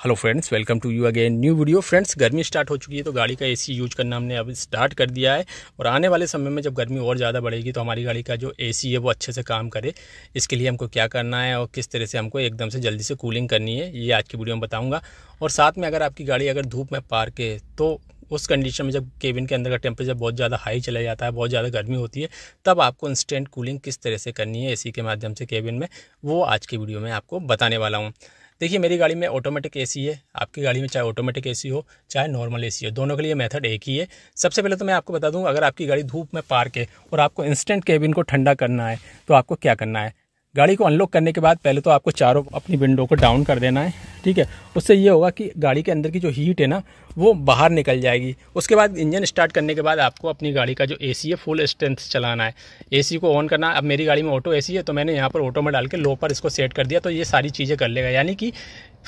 Hello friends, welcome to you again new video. Friends, गर्मी start हो चुकी है तो गाड़ी का एसी यूज करना हमने अब स्टार्ट कर दिया है। और आने वाले समय में जब गर्मी और ज़्यादा बढ़ेगी तो हमारी गाड़ी का जो एसी है वो अच्छे से काम करे। इसके लिए हमको क्या करना है और किस तरह से हमको एकदम से जल्दी से कूलिंग करनी है, ये आज की वीडियो में बताऊँगा। और साथ में अगर आपकी गाड़ी अगर धूप में पार्क है तो उस कंडीशन में जब केबिन के अंदर का टेम्परेचर बहुत ज़्यादा हाई चला जाता है, बहुत ज़्यादा गर्मी होती है, तब आपको इंस्टेंट कूलिंग किस तरह से करनी है एसी के माध्यम से केबिन में, वो आज की वीडियो में आपको बताने वाला हूँ। देखिए, मेरी गाड़ी में ऑटोमेटिक एसी है। आपकी गाड़ी में चाहे ऑटोमेटिक एसी हो चाहे नॉर्मल एसी हो, दोनों के लिए मेथड एक ही है। सबसे पहले तो मैं आपको बता दूं, अगर आपकी गाड़ी धूप में पार्क है और आपको इंस्टेंट केबिन को ठंडा करना है तो आपको क्या करना है। गाड़ी को अनलॉक करने के बाद पहले तो आपको चारों अपनी विंडो को डाउन कर देना है, ठीक है। उससे ये होगा कि गाड़ी के अंदर की जो हीट है ना वो बाहर निकल जाएगी। उसके बाद इंजन स्टार्ट करने के बाद आपको अपनी गाड़ी का जो एसी है फुल स्ट्रेंथ से चलाना है, एसी को ऑन करना है। अब मेरी गाड़ी में ऑटो एसी है तो मैंने यहाँ पर ऑटो में डाल के लो पर इसको सेट कर दिया, तो ये सारी चीज़ें कर लेगा। यानी कि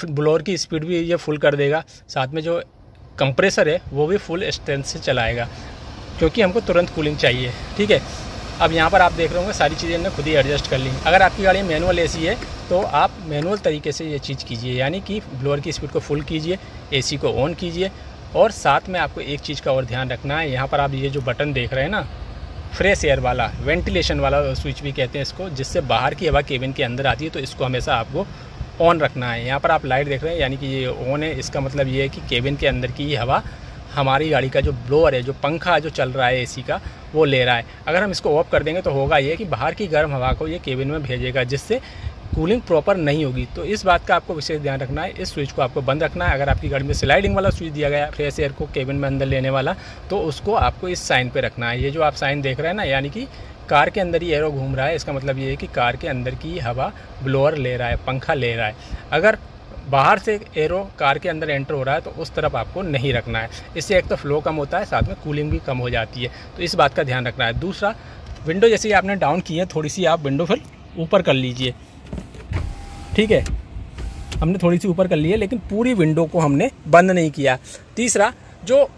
ब्लोअर की स्पीड भी ये फुल कर देगा, साथ में जो कंप्रेसर है वो भी फुल स्ट्रेंथ से चलाएगा, क्योंकि हमको तुरंत कूलिंग चाहिए, ठीक है। अब यहाँ पर आप देख रहे होंगे सारी चीज़ें हमने खुद ही एडजस्ट कर ली। अगर आपकी गाड़ी में मैनुअल एसी है तो आप मैनुअल तरीके से ये चीज़ कीजिए, यानी कि ब्लोअर की स्पीड को फुल कीजिए, एसी को ऑन कीजिए। और साथ में आपको एक चीज़ का और ध्यान रखना है, यहाँ पर आप ये जो बटन देख रहे हैं ना, फ्रेश एयर वाला, वेंटिलेशन वाला स्विच भी कहते हैं इसको, जिससे बाहर की हवा केबिन के अंदर आती है, तो इसको हमेशा आपको ऑन रखना है। यहाँ पर आप लाइट देख रहे हैं, यानी कि ये ऑन है। इसका मतलब ये है कि केबिन के अंदर की हवा हमारी गाड़ी का जो ब्लोअर है, जो पंखा जो चल रहा है एसी का, वो ले रहा है। अगर हम इसको ऑफ कर देंगे तो होगा ये कि बाहर की गर्म हवा को ये केबिन में भेजेगा, जिससे कूलिंग प्रॉपर नहीं होगी। तो इस बात का आपको विशेष ध्यान रखना है। इस स्विच को आपको बंद रखना है। अगर आपकी गाड़ी में स्लाइडिंग वाला स्विच दिया गया है फ्रेश एयर को केबिन में अंदर लेने वाला, तो उसको आपको इस साइन पे रखना है। ये जो आप साइन देख रहे हैं ना, यानी कि कार के अंदर ही एरो घूम रहा है, इसका मतलब ये है कि कार के अंदर की हवा ब्लोअर ले रहा है, पंखा ले रहा है। अगर बाहर से एरो कार के अंदर एंटर हो रहा है तो उस तरफ आपको नहीं रखना है। इससे एक तो फ्लो कम होता है, साथ में कूलिंग भी कम हो जाती है, तो इस बात का ध्यान रखना है। दूसरा, विंडो जैसे ही आपने डाउन की है, थोड़ी सी आप विंडो फिर ऊपर कर लीजिए, ठीक है। हमने थोड़ी सी ऊपर कर ली है, लेकिन पूरी विंडो को हमने बंद नहीं किया। तीसरा, जो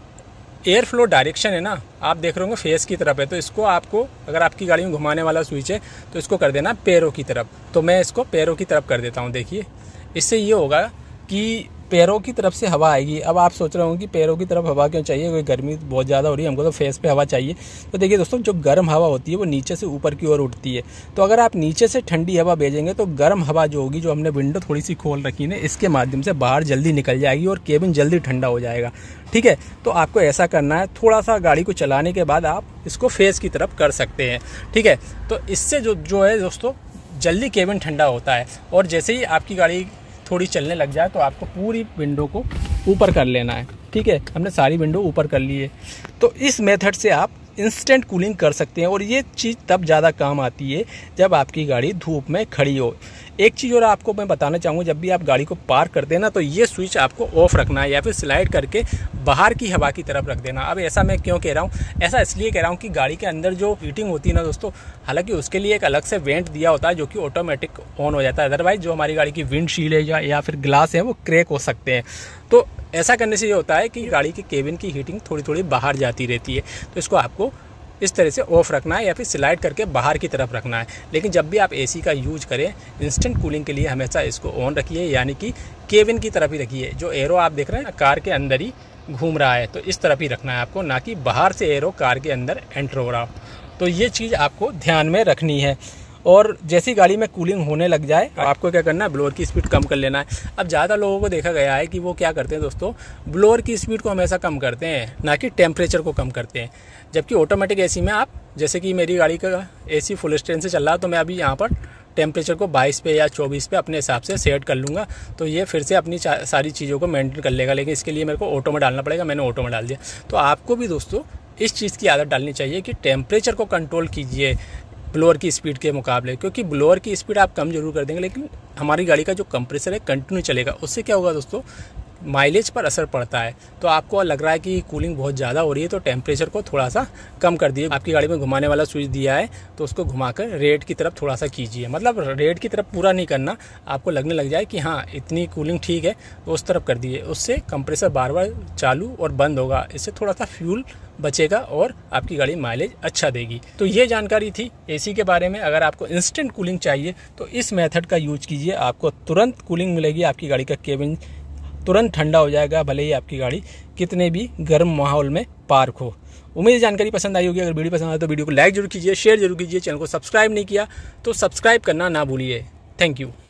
एयर फ्लो डायरेक्शन है ना, आप देख रहे होंगे फेस की तरफ है, तो इसको आपको, अगर आपकी गाड़ी में घुमाने वाला स्विच है तो इसको कर देना पैरों की तरफ। तो मैं इसको पैरों की तरफ कर देता हूँ। देखिए, इससे ये होगा कि पैरों की तरफ से हवा आएगी। अब आप सोच रहे होंगे कि पैरों की तरफ हवा क्यों चाहिए, कोई गर्मी बहुत ज़्यादा हो रही है, हमको तो फेस पे हवा चाहिए। तो देखिए दोस्तों, जो गर्म हवा होती है वो नीचे से ऊपर की ओर उठती है, तो अगर आप नीचे से ठंडी हवा भेजेंगे तो गर्म हवा जो होगी, जो हमने विंडो थोड़ी सी खोल रखी है, इसके माध्यम से बाहर जल्दी निकल जाएगी और केबिन जल्दी ठंडा हो जाएगा, ठीक है। तो आपको ऐसा करना है। थोड़ा सा गाड़ी को चलाने के बाद आप इसको फेस की तरफ कर सकते हैं, ठीक है। तो इससे जो है दोस्तों, जल्दी केबिन ठंडा होता है। और जैसे ही आपकी गाड़ी थोड़ी चलने लग जाए तो आपको पूरी विंडो को ऊपर कर लेना है, ठीक है। हमने सारी विंडो ऊपर कर ली है। तो इस मेथड से आप इंस्टेंट कूलिंग कर सकते हैं, और ये चीज़ तब ज़्यादा काम आती है जब आपकी गाड़ी धूप में खड़ी हो। एक चीज़ और आपको मैं बताना चाहूँगा, जब भी आप गाड़ी को पार्क कर देना तो ये स्विच आपको ऑफ रखना है, या फिर स्लाइड करके बाहर की हवा की तरफ रख देना। अब ऐसा मैं क्यों कह रहा हूँ, ऐसा इसलिए कह रहा हूँ कि गाड़ी के अंदर जो हीटिंग होती है ना दोस्तों, हालांकि उसके लिए एक अलग से वेंट दिया होता है जो कि ऑटोमेटिक ऑन हो जाता है। अदरवाइज जो हमारी गाड़ी की विंडशील्ड है या फिर ग्लास है वो क्रैक हो सकते हैं। तो ऐसा करने से ये होता है कि गाड़ी के केबिन की हीटिंग थोड़ी थोड़ी बाहर जाती रहती है, तो इसको आपको इस तरह से ऑफ रखना है या फिर स्लाइड करके बाहर की तरफ रखना है। लेकिन जब भी आप एसी का यूज करें इंस्टेंट कूलिंग के लिए, हमेशा इसको ऑन रखिए, यानी कि केबिन की तरफ ही रखिए। जो एरो आप देख रहे हैं ना, कार के अंदर ही घूम रहा है, तो इस तरफ ही रखना है आपको, ना कि बाहर से एरो कार के अंदर एंटर हो रहा हो। तो ये चीज़ आपको ध्यान में रखनी है। और जैसी गाड़ी में कूलिंग होने लग जाए तो आपको क्या करना है, ब्लोअर की स्पीड कम कर लेना है। अब ज़्यादा लोगों को देखा गया है कि वो क्या करते हैं दोस्तों, ब्लोअर की स्पीड को हमेशा कम करते हैं, ना कि टेम्परेचर को कम करते हैं। जबकि ऑटोमेटिक एसी में आप, जैसे कि मेरी गाड़ी का एसी फुल स्ट्रेंथ से चल रहा है, तो मैं अभी यहाँ पर टेम्परेचर को 22 पे या 24 पे अपने हिसाब से सेट कर लूँगा, तो ये फिर से अपनी सारी चीज़ों को मेंटेन कर लेगा। लेकिन इसके लिए मेरे को ऑटो में डालना पड़ेगा, मैंने ऑटो में डाल दिया। तो आपको भी दोस्तों इस चीज़ की आदत डालनी चाहिए कि टेम्परेचर को कंट्रोल कीजिए ब्लोअर की स्पीड के मुकाबले, क्योंकि ब्लोअर की स्पीड आप कम जरूर कर देंगे, लेकिन हमारी गाड़ी का जो कंप्रेसर है कंटिन्यू चलेगा। उससे क्या होगा दोस्तों, माइलेज पर असर पड़ता है। तो आपको लग रहा है कि कूलिंग बहुत ज़्यादा हो रही है तो टेम्परेचर को थोड़ा सा कम कर दिए। आपकी गाड़ी में घुमाने वाला स्विच दिया है तो उसको घुमाकर रेड की तरफ थोड़ा सा कीजिए, मतलब रेड की तरफ पूरा नहीं करना, आपको लगने लग जाए कि हाँ इतनी कूलिंग ठीक है तो उस तरफ कर दिए। उससे कंप्रेसर बार बार चालू और बंद होगा, इससे थोड़ा सा फ्यूल बचेगा और आपकी गाड़ी माइलेज अच्छा देगी। तो ये जानकारी थी एसी के बारे में। अगर आपको इंस्टेंट कूलिंग चाहिए तो इस मेथड का यूज कीजिए, आपको तुरंत कूलिंग मिलेगी, आपकी गाड़ी का केबिन तुरंत ठंडा हो जाएगा, भले ही आपकी गाड़ी कितने भी गर्म माहौल में पार्क हो। उम्मीद जानकारी पसंद आई होगी। अगर वीडियो पसंद आए तो वीडियो को लाइक जरूर कीजिए, शेयर जरूर कीजिए। चैनल को सब्सक्राइब नहीं किया तो सब्सक्राइब करना ना भूलिए। Thank you.